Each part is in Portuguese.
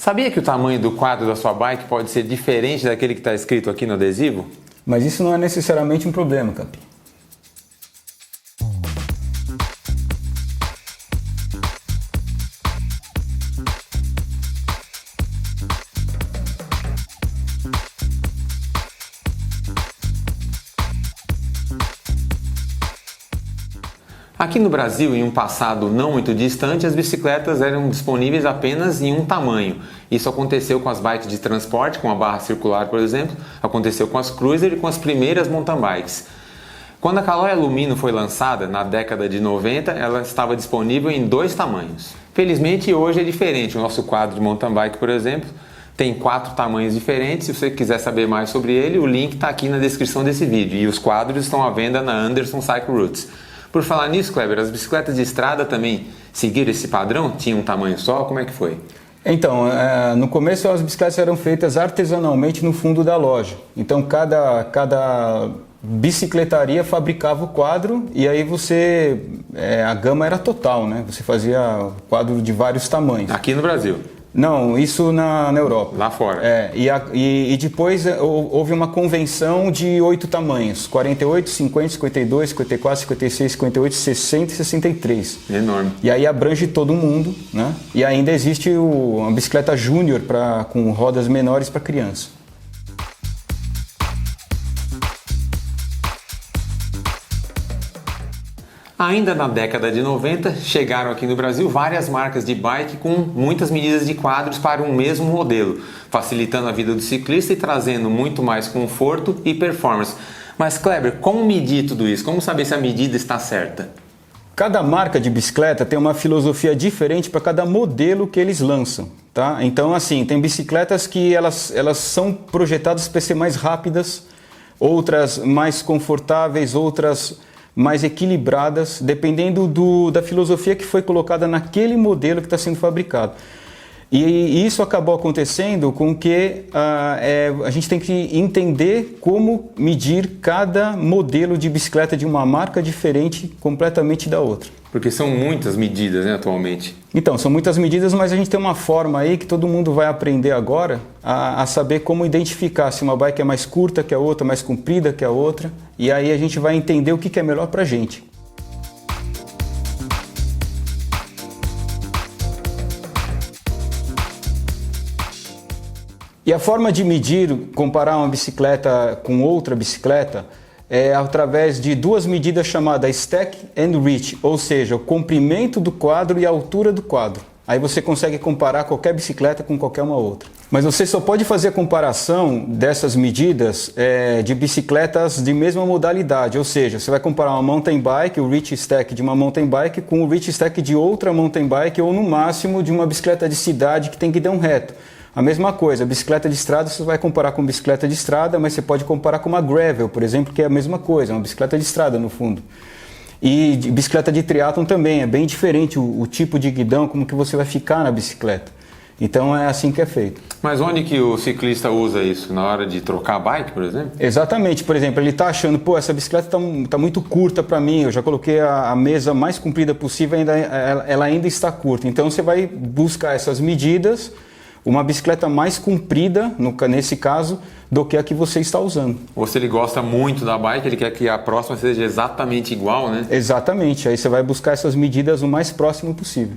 Sabia que o tamanho do quadro da sua bike pode ser diferente daquele que está escrito aqui no adesivo? Mas isso não é necessariamente um problema, Capi. Aqui no Brasil, em um passado não muito distante, as bicicletas eram disponíveis apenas em um tamanho. Isso aconteceu com as bikes de transporte, com a barra circular, por exemplo, aconteceu com as cruiser e com as primeiras mountain bikes. Quando a Caloi Alumino foi lançada, na década de 90, ela estava disponível em 2 tamanhos. Felizmente, hoje é diferente. O nosso quadro de mountain bike, por exemplo, tem 4 tamanhos diferentes. Se você quiser saber mais sobre ele, o link está aqui na descrição desse vídeo. E os quadros estão à venda na Anderson Cycle Routes. Por falar nisso, Kleber, as bicicletas de estrada também seguiram esse padrão? Tinham um tamanho só? Como é que foi? Então, no começo as bicicletas eram feitas artesanalmente no fundo da loja. Então, cada bicicletaria fabricava o quadro e aí a gama era total, né? Você fazia quadro de vários tamanhos. Aqui no Brasil? Não, isso na Europa. Lá fora. E depois houve uma convenção de 8 tamanhos: 48, 50, 52, 54, 56, 58, 60 e 63. Enorme. E aí abrange todo mundo, né? E ainda existe uma bicicleta júnior com rodas menores para criança. Ainda na década de 90, chegaram aqui no Brasil várias marcas de bike com muitas medidas de quadros para um mesmo modelo, facilitando a vida do ciclista e trazendo muito mais conforto e performance. Mas Kleber, como medir tudo isso? Como saber se a medida está certa? Cada marca de bicicleta tem uma filosofia diferente para cada modelo que eles lançam, tá? Então, assim, tem bicicletas que elas são projetadas para ser mais rápidas, outras mais confortáveis, outras mais equilibradas, dependendo da filosofia que foi colocada naquele modelo que está sendo fabricado. E isso acabou acontecendo com que a gente tem que entender como medir cada modelo de bicicleta de uma marca diferente completamente da outra. Porque são muitas medidas, né, atualmente. Então, são muitas medidas, mas a gente tem uma forma aí que todo mundo vai aprender agora a saber como identificar se uma bike é mais curta que a outra, mais comprida que a outra, e aí a gente vai entender o que é melhor pra gente. E a forma de medir, comparar uma bicicleta com outra bicicleta, é através de 2 medidas chamadas stack and reach, ou seja, o comprimento do quadro e a altura do quadro. Aí você consegue comparar qualquer bicicleta com qualquer uma outra. Mas você só pode fazer a comparação dessas medidas de bicicletas de mesma modalidade, ou seja, você vai comparar uma mountain bike, o reach stack de uma mountain bike com o reach stack de outra mountain bike ou no máximo de uma bicicleta de cidade que tem guidão reto. A mesma coisa, a bicicleta de estrada você vai comparar com bicicleta de estrada, mas você pode comparar com uma gravel, por exemplo, que é a mesma coisa, uma bicicleta de estrada no fundo. E bicicleta de triatlon também, é bem diferente o tipo de guidão, como que você vai ficar na bicicleta. Então é assim que é feito. Mas onde que o ciclista usa isso? Na hora de trocar a bike, por exemplo? Exatamente, por exemplo, ele está achando, pô, essa bicicleta tá muito curta para mim, eu já coloquei a mesa mais comprida possível, ela ainda está curta. Então você vai buscar essas medidas, uma bicicleta mais comprida, nesse caso, do que a que você está usando. Ou se ele gosta muito da bike, ele quer que a próxima seja exatamente igual, né? Exatamente, aí você vai buscar essas medidas o mais próximo possível.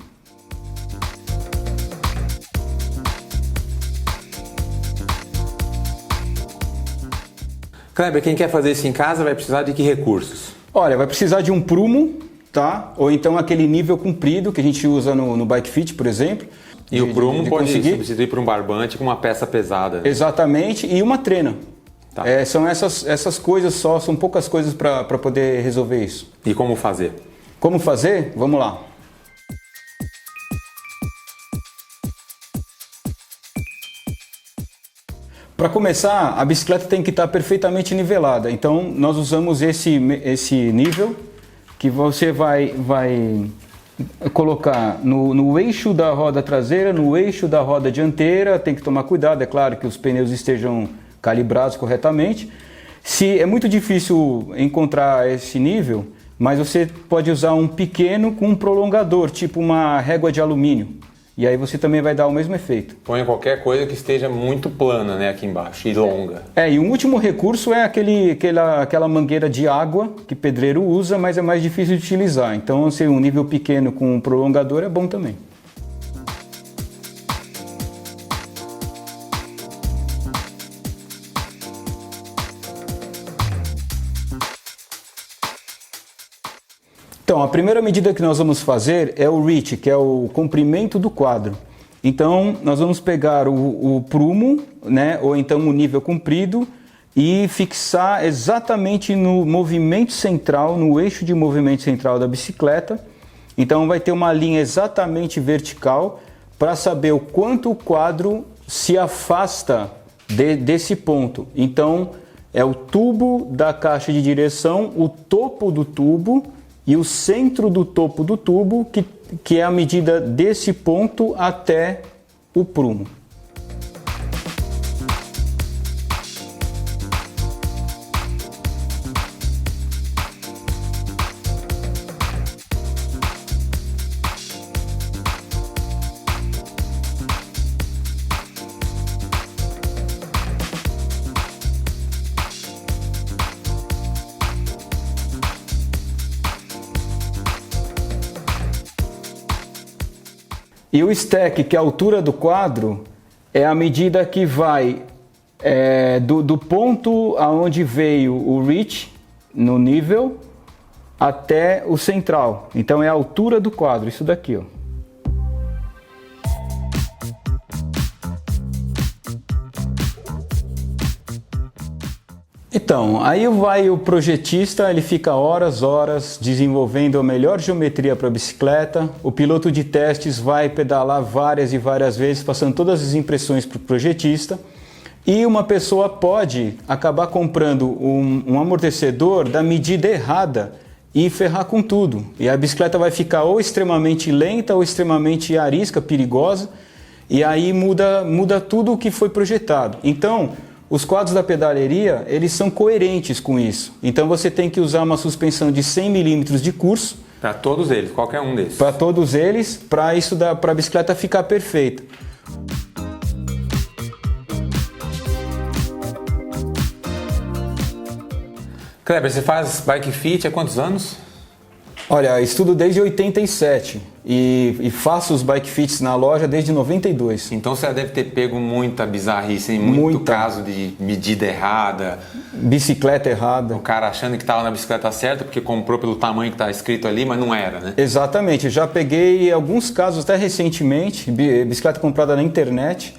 Kleber, quem quer fazer isso em casa vai precisar de que recursos? Olha, vai precisar de um prumo, tá? Ou então aquele nível comprido que a gente usa no Bike Fit, por exemplo. E o prumo pode substituir por um barbante com uma peça pesada. Exatamente, e uma trena. Tá. São essas coisas só, são poucas coisas para poder resolver isso. E como fazer? Como fazer? Vamos lá. Para começar, a bicicleta tem que estar perfeitamente nivelada. Então, nós usamos esse nível que você vai colocar no eixo da roda traseira, no eixo da roda dianteira. Tem que tomar cuidado, é claro que os pneus estejam calibrados corretamente. É muito difícil encontrar esse nível, mas você pode usar um pequeno com um prolongador, tipo uma régua de alumínio. e aí você também vai dar o mesmo efeito. Põe qualquer coisa que esteja muito plana, né, aqui embaixo e longa. E um último recurso é aquela mangueira de água que pedreiro usa, mas é mais difícil de utilizar. Então, se um nível pequeno com um prolongador é bom também. Então, a primeira medida que nós vamos fazer é o reach, que é o comprimento do quadro. Então, nós vamos pegar o prumo, né, ou então o nível comprido, e fixar exatamente no movimento central, no eixo de movimento central da bicicleta. Então, vai ter uma linha exatamente vertical para saber o quanto o quadro se afasta desse ponto. Então, é o tubo da caixa de direção, o topo do tubo, e o centro do topo do tubo, que é a medida desse ponto até o prumo. E o stack, que é a altura do quadro, é a medida que vai do ponto aonde veio o reach, no nível, até o central. Então é a altura do quadro, isso daqui, ó. Então, aí vai o projetista, ele fica horas desenvolvendo a melhor geometria para a bicicleta. O piloto de testes vai pedalar várias e várias vezes, passando todas as impressões para o projetista. E uma pessoa pode acabar comprando um amortecedor da medida errada e ferrar com tudo. E a bicicleta vai ficar ou extremamente lenta ou extremamente arisca, perigosa. E aí muda tudo o que foi projetado. Então, os quadros da pedaleria, eles são coerentes com isso. Então você tem que usar uma suspensão de 100 milímetros de curso. Para todos eles, qualquer um desses. Para todos eles, para a bicicleta ficar perfeita. Kleber, você faz bike fit há quantos anos? Olha, estudo desde 87 e faço os bike fits na loja desde 92. Então você deve ter pego muita bizarrice, muito caso de medida errada. Bicicleta errada. O cara achando que estava na bicicleta certa porque comprou pelo tamanho que está escrito ali, mas não era, né? Exatamente, já peguei alguns casos até recentemente, bicicleta comprada na internet,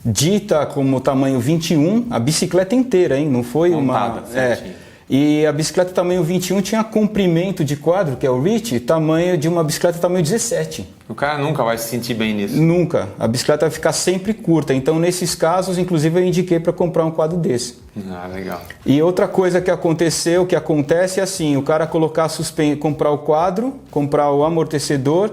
dita como tamanho 21, a bicicleta inteira, hein? Não foi montada, uma... E a bicicleta tamanho 21 tinha comprimento de quadro, que é o reach, tamanho de uma bicicleta tamanho 17. O cara nunca vai se sentir bem nisso. Nunca. A bicicleta vai ficar sempre curta. Então, nesses casos, inclusive, eu indiquei para comprar um quadro desse. Ah, legal. E outra coisa que acontece é assim, o cara comprar o quadro, comprar o amortecedor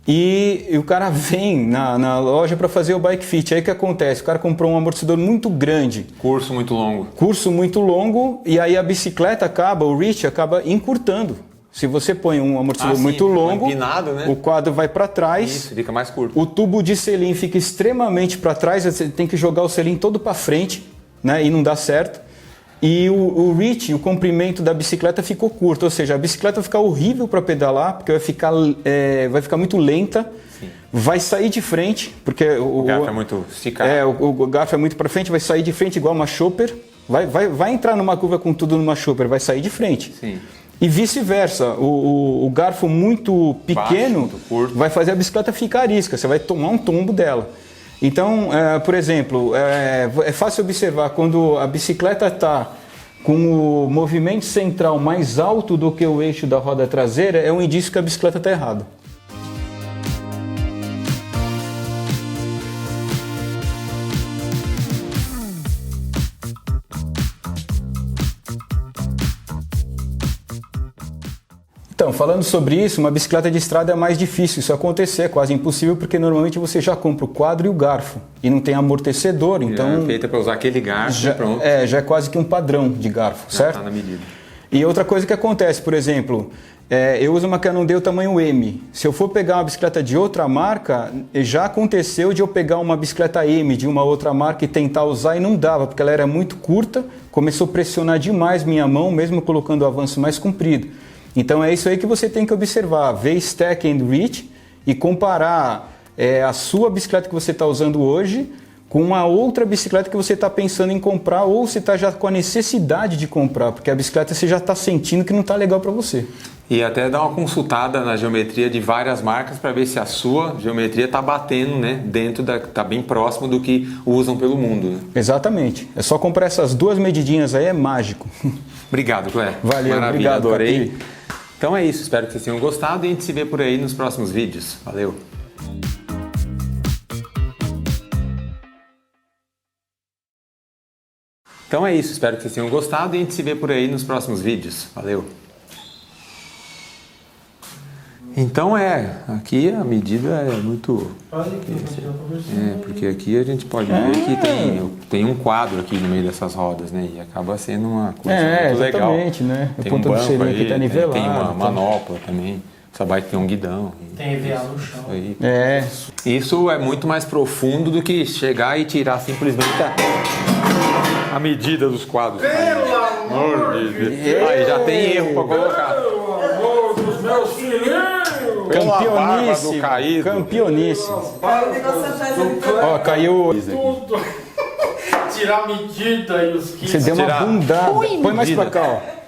e o cara vem na loja para fazer o bike fit. Aí o que acontece? O cara comprou um amortecedor muito grande. Curso muito longo. E aí a bicicleta o reach acaba encurtando. Se você põe um amortecedor muito longo, empinado, né? O quadro vai para trás. Isso, fica mais curto. O tubo de selim fica extremamente para trás, você tem que jogar o selim todo para frente, né? E não dá certo. E o reach, o comprimento da bicicleta ficou curto, ou seja, a bicicleta vai ficar horrível para pedalar, porque vai ficar muito lenta, sim, vai sair de frente, porque o garfo é muito esticado. O garfo é muito para frente, vai sair de frente igual uma chopper, vai entrar numa curva com tudo numa chopper, vai sair de frente. Sim. E vice-versa, o garfo muito pequeno baixo, muito curto, vai fazer a bicicleta ficar arisca, você vai tomar um tombo dela. Então, por exemplo, é fácil observar quando a bicicleta está com o movimento central mais alto do que o eixo da roda traseira, é um indício que a bicicleta está errada. Então, falando sobre isso, uma bicicleta de estrada é mais difícil isso acontecer, é quase impossível, porque normalmente você já compra o quadro e o garfo, e não tem amortecedor, então... É feita para usar aquele garfo já, pronto. Já é quase que um padrão de garfo, certo? Já está na medida. E outra coisa que acontece, por exemplo, Eu uso uma Cannondale tamanho M. Se eu for pegar uma bicicleta de outra marca, já aconteceu de eu pegar uma bicicleta M de uma outra marca e tentar usar e não dava, porque ela era muito curta, começou a pressionar demais minha mão, mesmo colocando o avanço mais comprido. Então é isso aí que você tem que observar, ver stack and reach e comparar a sua bicicleta que você está usando hoje com uma outra bicicleta que você está pensando em comprar ou você está já com a necessidade de comprar, porque a bicicleta você já está sentindo que não está legal para você. E até dar uma consultada na geometria de várias marcas para ver se a sua geometria está batendo, né, está bem próximo do que usam pelo mundo. Né? Exatamente. É só comprar essas duas medidinhas aí, é mágico. Obrigado, Clé. Valeu, maravilha, obrigado, adorei. Capi. Então é isso, espero que vocês tenham gostado e a gente se vê por aí nos próximos vídeos. Valeu! Então é isso, espero que vocês tenham gostado e a gente se vê por aí nos próximos vídeos. Valeu! Então aqui a medida é muito... porque aqui a gente pode ver que tem um quadro aqui no meio dessas rodas, né? E acaba sendo uma coisa muito legal. Exatamente, né? Tem um banco aí, tá nivelado, tem uma manopla também. Essa bike tem um guidão. Tem EVA no chão. Aí. Isso é muito mais profundo do que chegar e tirar simplesmente a medida dos quadros. Pelo amor de Deus! Aí já tem erro para colocar. Pelo amor dos meus filhinhos! campeonice. Campeonice. Ó, caiu. Tudo. Tirar a medida e os quilos. Você deu uma bundada. Põe mais pra cá, ó.